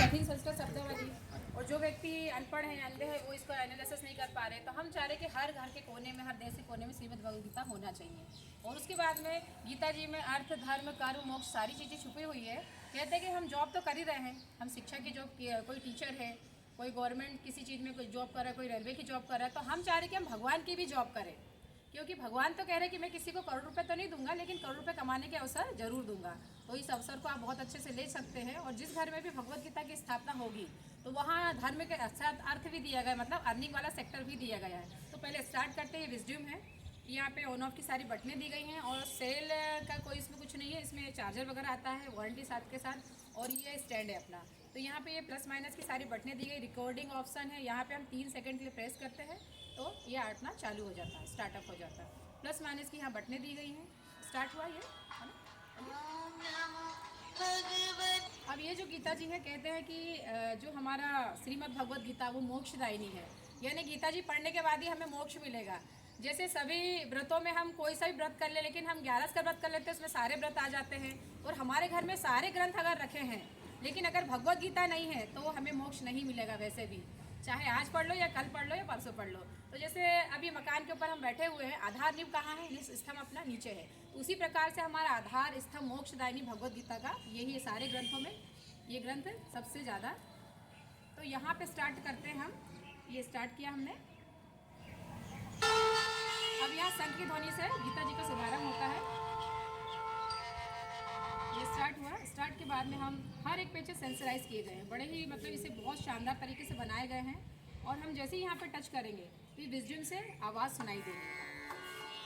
कठिन संस्कृत शब्दावली, और जो व्यक्ति अनपढ़ है, अंधे है, वो इसको एनालिसिस नहीं कर पा रहे। तो हम चाह रहे कि हर घर के कोने में, हर देश के कोने में श्रीमद् भगवद गीता होना चाहिए। और उसके बाद में गीता जी में अर्थ, धर्म, कर्म, मोक्ष सारी चीज़ें छुपी हुई है। कहते हैं कि हम जॉब तो कर ही रहे हैं, हम शिक्षा की जॉब, कोई टीचर है, कोई गवर्नमेंट किसी चीज़ में कोई जॉब कर रहा है, कोई रेलवे की जॉब कर रहा है, तो हम चाह रहे कि हम भगवान की भी जॉब करें। क्योंकि भगवान तो कह रहे हैं कि मैं किसी को करोड़ रुपए तो नहीं दूंगा, लेकिन करोड़ रुपए कमाने के अवसर जरूर दूंगा। तो इस अवसर को आप बहुत अच्छे से ले सकते हैं। और जिस घर में भी भगवत गीता की स्थापना होगी तो वहाँ धर्म के अच्छा अर्थ भी दिया गया है, मतलब अर्निंग वाला सेक्टर भी दिया गया है। तो पहले स्टार्ट करते हैं, विजडम है, यहाँ पे ऑन ऑफ की सारी बटनें दी गई हैं, और सेल का कोई इसमें कुछ नहीं है। इसमें चार्जर वगैरह आता है, वारंटी साथ के साथ, और ये स्टैंड है अपना। तो यहाँ पे ये प्लस माइनस की सारी बटनें दी गई, रिकॉर्डिंग ऑप्शन है, यहाँ पे हम 3 सेकंड के लिए प्रेस करते हैं तो ये अपना चालू हो जाता है, स्टार्टअप हो जाता है। प्लस माइनस की यहाँ बटनें दी गई हैं, स्टार्ट हुआ ये, है ना। अब ये जो गीता जी है, कहते हैं कि जो हमारा श्रीमद् भगवद गीता वो मोक्षदायिनी है, यानी गीता जी पढ़ने के बाद ही हमें मोक्ष मिलेगा। जैसे सभी व्रतों में हम कोई सा भी व्रत कर ले, लेकिन हम 11 का व्रत कर लेते हैं, उसमें सारे व्रत आ जाते हैं, और हमारे घर में सारे ग्रंथ अगर रखे हैं, लेकिन अगर भगवद गीता नहीं है तो हमें मोक्ष नहीं मिलेगा। वैसे भी चाहे आज पढ़ लो या कल पढ़ लो या परसों पढ़ लो। तो जैसे अभी मकान के ऊपर हम बैठे हुए हैं, आधार नींव कहाँ है, स्तंभ अपना नीचे है, तो उसी प्रकार से हमारा आधार स्तंभ मोक्षदायिनी भगवद गीता का यही है। सारे ग्रंथों में ये ग्रंथ सबसे ज़्यादा। तो यहाँ पे स्टार्ट करते हैं हम, ये स्टार्ट किया हमने। अब यहाँ शंख की ध्वनि से गीता जी का शुभारंभ होता है। ये स्टार्ट हुआ। स्टार्ट के बाद में हम हर एक पेज से सेंसराइज किए गए हैं, बड़े ही मतलब इसे बहुत शानदार तरीके से बनाए गए हैं। और हम जैसे ही यहाँ पे टच करेंगे तो ये विजडम से आवाज़ सुनाई देगी।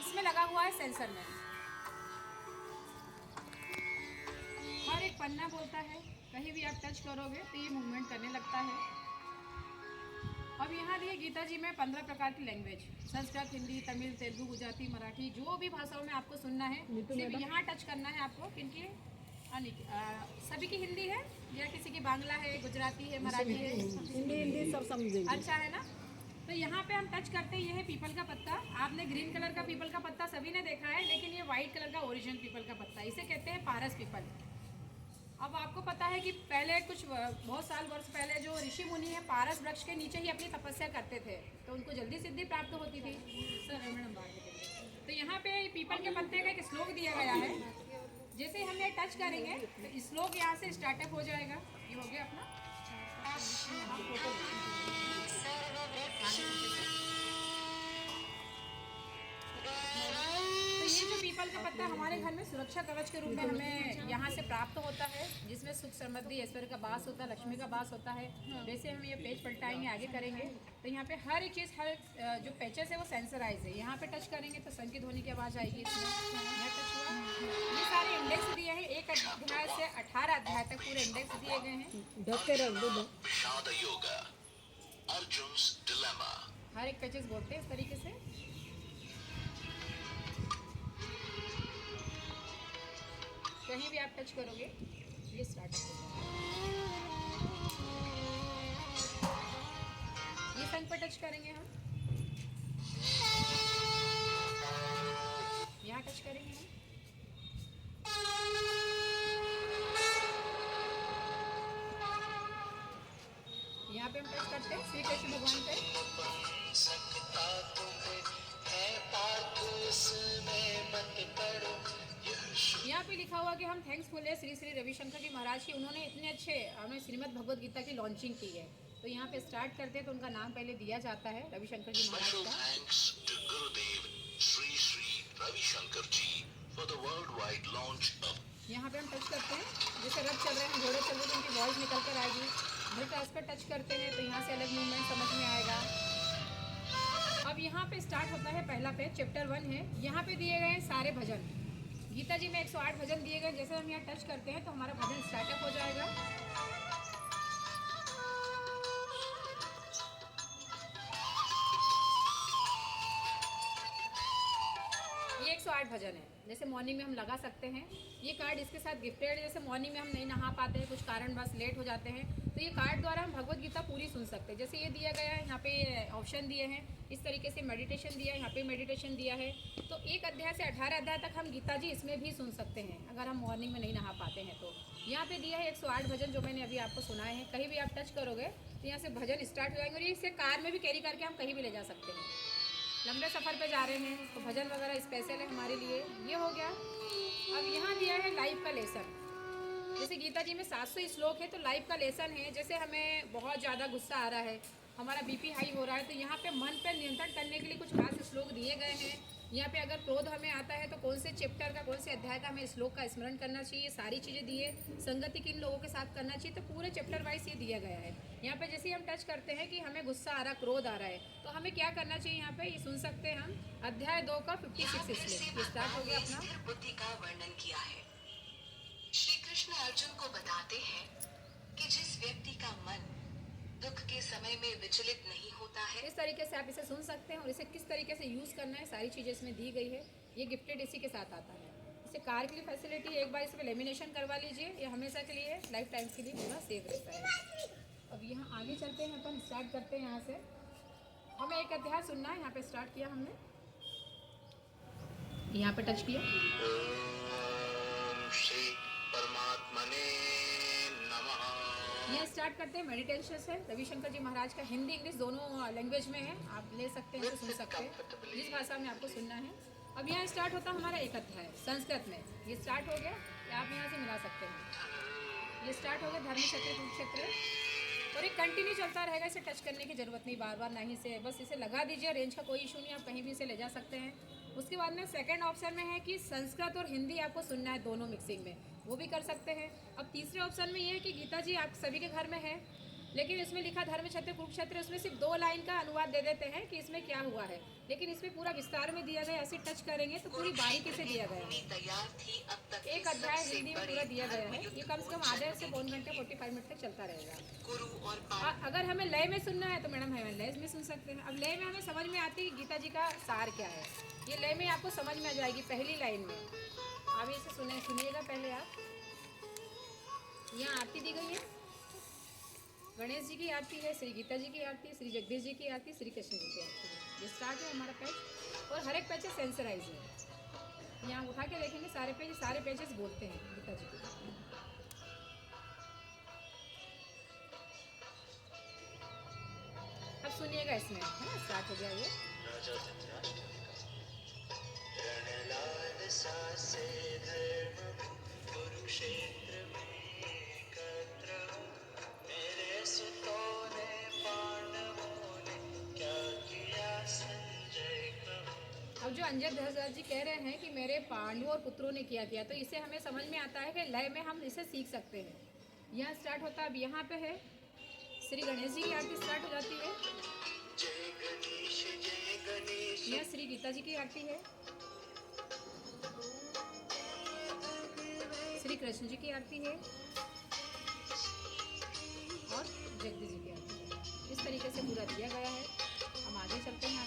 इसमें लगा हुआ है सेंसर में, हर एक पन्ना बोलता है, कहीं भी आप टच करोगे तो ये मूवमेंट करने लगता है। अब यहाँ दिए गीता जी में 15 प्रकार की लैंग्वेज, संस्कृत, हिंदी, तमिल, तेलुगु, गुजराती, मराठी, जो भी भाषाओं में आपको सुनना है, सिर्फ यहाँ टच करना है आपको। किनकी सभी की हिंदी है या किसी की बांग्ला है, गुजराती है, मराठी है, हिंदी सब समझेंगे। अच्छा है ना। तो यहाँ पे हम टच करते हैं, ये है पीपल का पत्ता। आपने ग्रीन कलर का पीपल का पत्ता सभी ने देखा है, लेकिन ये व्हाइट कलर का ओरिजिनल पीपल का पत्ता, इसे कहते हैं पारस पीपल। अब आपको पता है कि पहले कुछ बहुत साल वर्ष पहले जो ऋषि मुनि है, पारस वृक्ष के नीचे ही अपनी तपस्या करते थे, तो उनको जल्दी सिद्धि प्राप्त होती थी। सर मैडम तो यहाँ पे पीपल के पत्ते का एक श्लोक दिया गया है, जैसे हम ये टच करेंगे तो श्लोक यहाँ से स्टार्टअप हो जाएगा। ये हो गया अपना। तो ये जो पीपल का पत्ता हमारे घर में सुरक्षा कवच के रूप में हमें यहाँ से प्राप्त होता है, जिसमें सुख समृद्धि ऐश्वर्य का वास होता है, लक्ष्मी का वास होता है। वैसे हम ये पेज पलटाएंगे, आगे करेंगे तो यहाँ पे हर एक चीज़, हर जो पेचेस है वो सेंसराइज है। यहाँ पे टच करेंगे तो शंख की ध्वनि की आवाज़ आएगी। यहाँ टच हुआ, ये सारे इंडेक्स दिए हैं, एक अध्याय से 18 अध्याय तक पूरे इंडेक्स दिए गए हैं। ढक के रख दो। हर एक पेचेस बोलते हैं इस तरीके से। कहीं भी आप टच करोगे ये स्टार्ट हो ये संग पर टच करेंगे हम, यहाँ टच करेंगे हम, यहाँ पे हम टच करते हैं श्री कृष्ण भगवान पे। यहाँ पे लिखा हुआ कि हम थैंक्सफुल है श्री श्री रविशंकर जी महाराज की, उन्होंने इतने अच्छे हमें श्रीमद् भगवद गीता की लॉन्चिंग की है। तो यहाँ पे स्टार्ट करते हैं तो उनका नाम पहले दिया जाता है रविशंकर जी महाराज का। यहाँ पे हम टच करते हैं, जैसे रथ चल रहे हैं, घोड़े चल रहे हैं, तो उनकी वॉइस निकल कर आएगी। धृतराष्ट्र पर टच करते हैं तो यहाँ से अलग मूवमेंट समझ में आएगा। अब यहाँ पे स्टार्ट होता है पहला पेज, चैप्टर 1 है। यहाँ पे दिए गए हैं सारे भजन, गीता जी में 108 भजन दिए गए। जैसे हम यहाँ टच करते हैं तो हमारा भजन स्टार्टअप हो जाएगा। ये 108 भजन है। जैसे मॉर्निंग में हम लगा सकते हैं। ये कार्ड इसके साथ गिफ्टेड है। जैसे मॉर्निंग में हम नहीं नहा पाते हैं, कुछ कारणवश लेट हो जाते हैं, तो ये कार्ड द्वारा हम भगवत गीता पूरी सुन सकते हैं। जैसे ये दिया गया है, यहाँ पे ऑप्शन दिए हैं, इस तरीके से मेडिटेशन दिया है, यहाँ पे मेडिटेशन दिया है। तो एक अध्याय से 18 अध्याय तक हम गीता जी इसमें भी सुन सकते हैं, अगर हम मॉर्निंग में नहीं नहा पाते हैं तो। यहाँ पे दिया है 108 भजन, जो मैंने अभी आपको सुनाए हैं। कहीं भी आप टच करोगे तो यहाँ से भजन स्टार्ट हो जाएंगे, और इसे कार में भी कैरी करके हम कहीं भी ले जा सकते हैं। लंबे सफ़र पे जा रहे हैं तो भजन वगैरह स्पेशल है हमारे लिए। ये हो गया। अब यहाँ दिया है लाइफ का लेसन। जैसे गीता जी में 700 श्लोक है, तो लाइफ का लेसन है। जैसे हमें बहुत ज़्यादा गुस्सा आ रहा है, हमारा बीपी हाई हो रहा है, तो यहाँ पे मन पर नियंत्रण करने के लिए कुछ खास श्लोक दिए गए हैं। यहाँ पे अगर क्रोध हमें आता है तो कौन से चैप्टर का, कौन से अध्याय का हमें श्लोक का स्मरण करना चाहिए, सारी चीज़ें दी है। संगति किन लोगों के साथ करना चाहिए, तो पूरे चैप्टर वाइज ये दिया गया है। यहाँ पे जैसे हम टच करते हैं कि हमें गुस्सा आ रहा, क्रोध आ रहा है, तो हमें क्या करना चाहिए, यहाँ पे ये सुन सकते हैं हम। अध्याय 2 का 56 श्लोक ये स्टार्ट हो गया अपना। स्थिर बुद्धि का वर्णन किया है। श्री कृष्ण अर्जुन को बताते हैं कि जिस व्यक्ति का मन दुख के समय में विचलित नहीं होता है, इस तरीके से आप इसे सुन सकते हैं, और इसे किस तरीके से यूज़ करना है सारी चीज़ें इसमें दी गई है। ये गिफ्टेड इसी के साथ आता है। इसे कार के लिए फैसिलिटी, एक बार इस पर लेमिनेशन करवा लीजिए, ये हमेशा के लिए लाइफ टाइम के लिए पूरा सेव रहता है। अब यहाँ आगे चलते हैं, अपन स्टार्ट करते हैं यहाँ से। हमें एक अध्याय सुनना है। यहाँ पे स्टार्ट किया हमने, यहाँ पे टच किया। ओम श्री परमात्मने नमः। ये स्टार्ट करते हैं मेडिटेशन से। रविशंकर जी महाराज का हिंदी इंग्लिश दोनों लैंग्वेज में है, आप ले सकते हैं, सुन सकते हैं जिस भाषा में आपको सुनना है। अब यहाँ स्टार्ट होता है हमारा एक अध्याय संस्कृत में। ये स्टार्ट हो गया, आप यहाँ से मिला सकते हैं। ये स्टार्ट हो गया धर्म क्षेत्र, कुरुक्षेत्र, और ये कंटिन्यू चलता रहेगा। इसे टच करने की जरूरत नहीं बार बार, नहीं से बस इसे लगा दीजिए। रेंज का कोई इशू नहीं, आप कहीं भी इसे ले जा सकते हैं। उसके बाद में सेकंड ऑप्शन में है कि संस्कृत और हिंदी आपको सुनना है, दोनों मिक्सिंग में, वो भी कर सकते हैं। अब तीसरे ऑप्शन में ये है कि गीता जी आप सभी के घर में है, लेकिन इसमें लिखा धर्म क्षेत्र कुरुक्षेत्र, उसमें सिर्फ 2 लाइन का अनुवाद दे देते हैं कि इसमें क्या हुआ है, लेकिन इसमें पूरा विस्तार में दिया गया। ऐसे टच करेंगे तो पूरी बारीकी से दिया गया है। तैयार थी अब तक एक अध्याय हिंदी में पूरा दिया गया है। ये कम से कम आधे से 2 घंटे 45 मिनट तक चलता रहेगा। गुरु और अगर हमें लय में सुनना है तो मैडम हमें लय में सुन सकते हैं। अब लय में हमें समझ में आती है कि गीता जी का सार क्या है। ये लय में आपको समझ में आ जाएगी पहली लाइन में। आप इसे सुनिएगा पहले आप। यहाँ आरती दी गई है, गणेश जी की आरती है, श्री गीता जी की आरती, श्री जगदीश जी की आरती, श्री कृष्ण जी की आरती है। ये स्टार्ट है हमारा पेज, और हर एक पेज सेंसराइज है। यहाँ उठा के देखेंगे सारे पेजेस बोलते हैं गीता जी को। अब सुनिएगा इसमें, है ना, स्टार्ट हो गया ये। राजा धृतराष्ट्र रणलाल सासे धर्म कुरुक्षेत्र में एकत्र मेरे सुतों ने पांडवों ने क्या किया संजय कहो। अब जो अंजय धर्मराज जी कह रहे हैं कि मेरे पांडवों और पुत्रों ने किया किया, तो इससे हमें समझ में आता है कि लय में हम इसे सीख सकते हैं। यहाँ स्टार्ट होता है। अब यहाँ पे है श्री गणेश जी की आरती स्टार्ट हो जाती है। जय गणेश यह श्री गीता जी की आरती है, श्री कृष्ण जी की आरती है, और जगदीश जी की आरती है। इस तरीके से पूरा दिया गया है। हम आगे चलते हैं।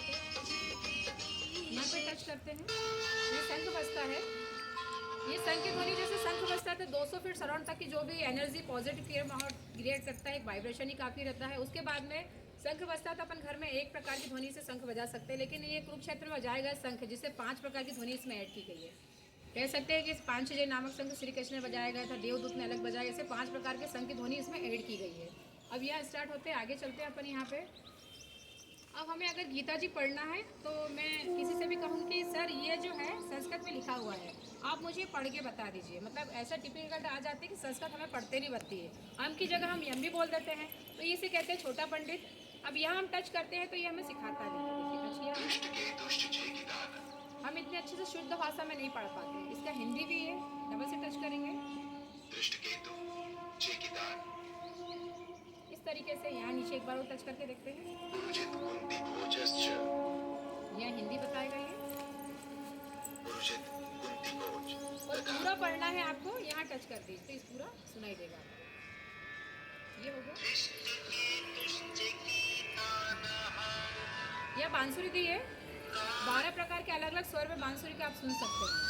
यहाँ पे टच करते हैं। ये शंख बजता है। ये शंख की ध्वनि जैसे शंख बजता है तो 200 फीट सराउंड तक की जो भी एनर्जी पॉजिटिव क्रिएट करता है, एक वाइब्रेशन ही काफ़ी रहता है। उसके बाद में शंख बजता है तो अपन घर में एक प्रकार की ध्वनि से शंख बजा सकते हैं, लेकिन ये कुरुक्षेत्र में बजाया गया शंख जिससे 5 प्रकार की ध्वनि इसमें ऐड की गई है। कह सकते हैं कि 5 नामक शंख श्री कृष्ण ने बजाया गया था, देवदूत ने अलग बजाया, ऐसे 5 प्रकार के शंख की ध्वनि इसमें ऐड की गई है। अब यह स्टार्ट होते हैं, आगे चलते हैं अपन यहाँ पे। अब हमें अगर गीता जी पढ़ना है तो मैं किसी से भी कहूँ कि सर ये जो है संस्कृत में लिखा हुआ है, आप मुझे पढ़ के बता दीजिए। मतलब ऐसा टिपिकल आ जाती है कि संस्कृत हमें पढ़ते नहीं बनती है, हम की जगह हम यम भी बोल देते हैं, तो इसे कहते हैं छोटा पंडित। अब यहाँ हम टच करते हैं तो ये हमें सिखाता नहीं है। हम इतने अच्छे से शुद्ध भाषा में नहीं पढ़ पाते। इसका हिंदी भी है, डबल से टच करेंगे इस तरीके से। यहाँ नीचे एक बार और टच करके देखते हैं। यह हिंदी बताएगा ये, और पूरा पढ़ना है आपको। यहाँ टच कर दीजिए तो इस पूरा सुनाई देगा। ये होगा, यह बांसुरी दी है। 12 प्रकार के अलग अलग स्वर में बांसुरी का आप सुन सकते हैं।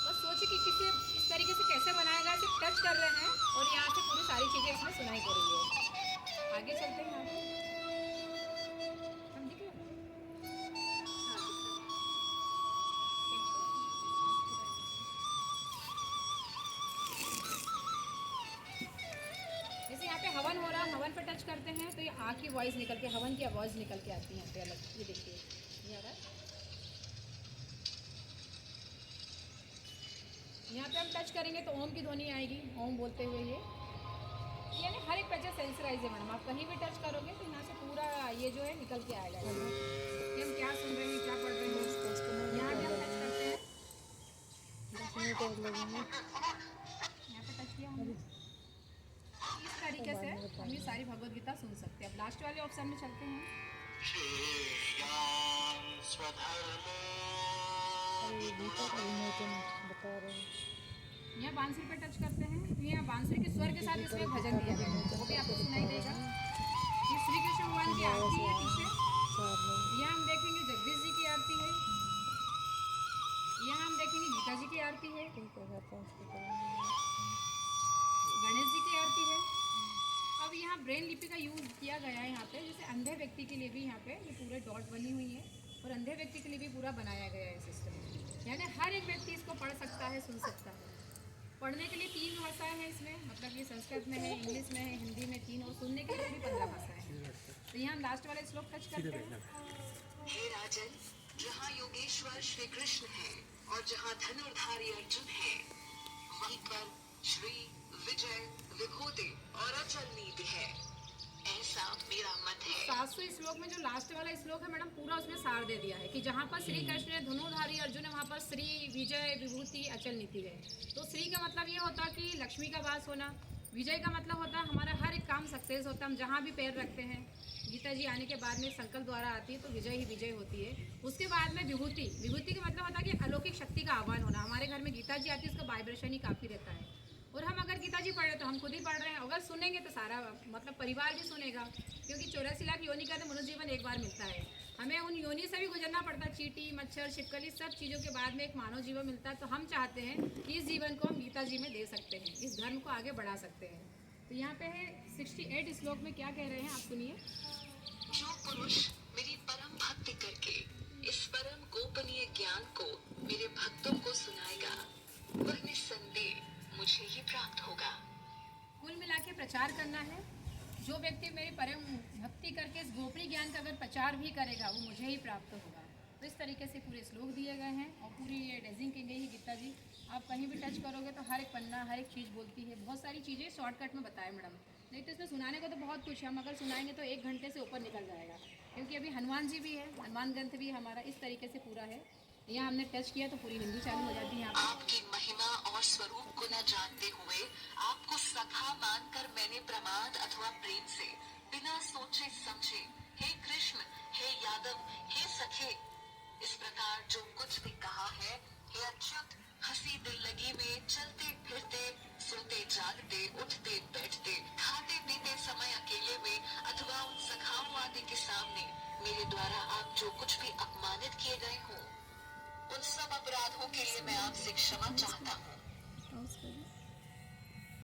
बस सोचिए कि किसी इस तरीके से कैसे बनाएगा, सिर्फ टच कर रहे हैं और यहाँ से पूरी सारी चीज़ें इसमें सुनाई दे रही है। आगे चलते हैं यहाँ पे। हम दिख रहे हैं? जैसे यहाँ पे हवन हो रहा है, हवन पे टच करते हैं तो ये आग की वॉइस निकल के, हवन की आवाज़ निकल के आती है यहाँ पे अलग। ये देखिए, ये आ रहा है। यहाँ पे हम टच करेंगे तो ओम की ध्वनि आएगी, ओम बोलते हुए ये यानी हर एक पैसा सेंसराइज है मैडम। आप कहीं भी टच करोगे तो यहाँ से पूरा ये जो है निकल के आएगा कि हम क्या सुन रहे हैं, क्या पढ़ रहे हैं। यहाँ पे हम टच करते हैं, यहाँ पे टच किया हमने। इस तरीके से हम ये सारी भगवद गीता सुन सकते हैं। अब लास्ट वाले ऑप्शन में चलते हैं। यहाँ बांसुरी पे टच करते हैं, यहाँ बांसुरी के स्वर के साथ इसमें भजन दिया गया है, वो भी आपको सुनाई देगा। ये श्री कृष्ण भगवान की आरती है पीछे। यहाँ हम देखेंगे जगदीश जी की आरती है, यहाँ हम देखेंगे गीता जी की आरती है, गणेश जी की आरती है। अब यहाँ ब्रेन लिपि का यूज़ किया गया है यहाँ पे, जैसे अंधे व्यक्ति के लिए भी यहाँ पे ये पूरे डॉट बनी हुई है और अंधे व्यक्ति के लिए भी पूरा बनाया गया है सिस्टम। यानी हर एक व्यक्ति इसको पढ़ सकता है, सुन सकता है। पढ़ने के लिए 3 भाषाएं हैं इसमें, मतलब ये संस्कृत में है, इंग्लिश में है, हिंदी में 3, और सुनने के लिए भी 15 भाषाएं हैं। तो यहाँ हम लास्ट वाले श्लोक टच करते हैं। हे राजन, जहाँ योगेश्वर श्री कृष्ण है और जहाँ धनुर्धारी अर्जुन है, वहीं पर श्री विजय विभूति और अचल नीति है, ऐसा मेरा मत है। 700 श्लोक में जो लास्ट वाला श्लोक है मैडम, पूरा उसमें सार दे दिया है कि जहाँ पर श्री कृष्ण है, धनुर्धारी अर्जुन है, वहाँ पर श्री विजय विभूति अचल नीति है। तो श्री का मतलब ये होता है कि लक्ष्मी का वास होना, विजय का मतलब होता है हमारा हर एक काम सक्सेस होता है, हम जहाँ भी पैर रखते हैं। गीता जी आने के बाद में संकल्प द्वारा आती है तो विजय ही विजय होती है। उसके बाद में विभूति, विभूति का मतलब होता है कि अलौकिक शक्ति का आह्वान होना। हमारे घर में गीता जी आती है, उसका वाइब्रेशन ही काफ़ी रहता है। और हम अगर गीता जी पढ़ रहे तो हम खुद ही पढ़ रहे हैं, अगर सुनेंगे तो सारा मतलब परिवार भी सुनेगा, क्योंकि 84 लाख योनि का तो मनुष्य जीवन एक बार मिलता है। हमें उन योनि से भी गुजरना पड़ता है, चींटी, मच्छर, छिपकली, सब चीज़ों के बाद में एक मानव जीवन मिलता है। तो हम चाहते हैं कि इस जीवन को हम गीता जी में दे सकते हैं, इस धर्म को आगे बढ़ा सकते हैं। तो यहाँ पे है 68 श्लोक में क्या कह रहे हैं, आप सुनिए। जो पुरुष मेरी परम भक्ति करके इस परम गोपनीय ज्ञान को मेरे भक्तों को सुनाएगा, वह निस्संदेह मुझे ही प्राप्त होगा। कुल मिला के प्रचार करना है। जो व्यक्ति मेरी परम भक्ति करके इस गोपनीय ज्ञान का अगर प्रचार भी करेगा, वो मुझे ही प्राप्त होगा। तो इस तरीके से पूरे श्लोक दिए गए हैं और पूरी ये डेजिंग की गई है गीता जी। आप कहीं भी टच करोगे तो हर एक पन्ना, हर एक चीज़ बोलती है। बहुत सारी चीज़ें शॉर्टकट में बताए मैडम, नहीं तो इसमें सुनाने को तो बहुत कुछ है। हम अगर सुनाएंगे तो 1 घंटे से ऊपर निकल जाएगा, क्योंकि अभी हनुमान जी भी है, हनुमान ग्रंथ भी हमारा इस तरीके से पूरा है। यहाँ हमने टच किया तो पूरी हिंदी चालू हो जाती है यहाँ पर। आपकी महिमा और स्वरूप को न जानते हुए आपको सखा मानकर मैंने प्रमाद अथवा प्रेम से बिना सोचे समझे हे कृष्ण, हे यादव, हे सखे, इस प्रकार जो कुछ भी कहा है, हे अच्युत, हंसी दिल लगी में चलते फिरते, सोते जागते, उठते बैठते, खाते पीते समय अकेले में अथवा उन सखाओं आदि के सामने मेरे द्वारा आप जो कुछ भी अपमानित किए गए हो, उन सब अपराधों के लिए मैं आपसे क्षमा चाहता हूँ।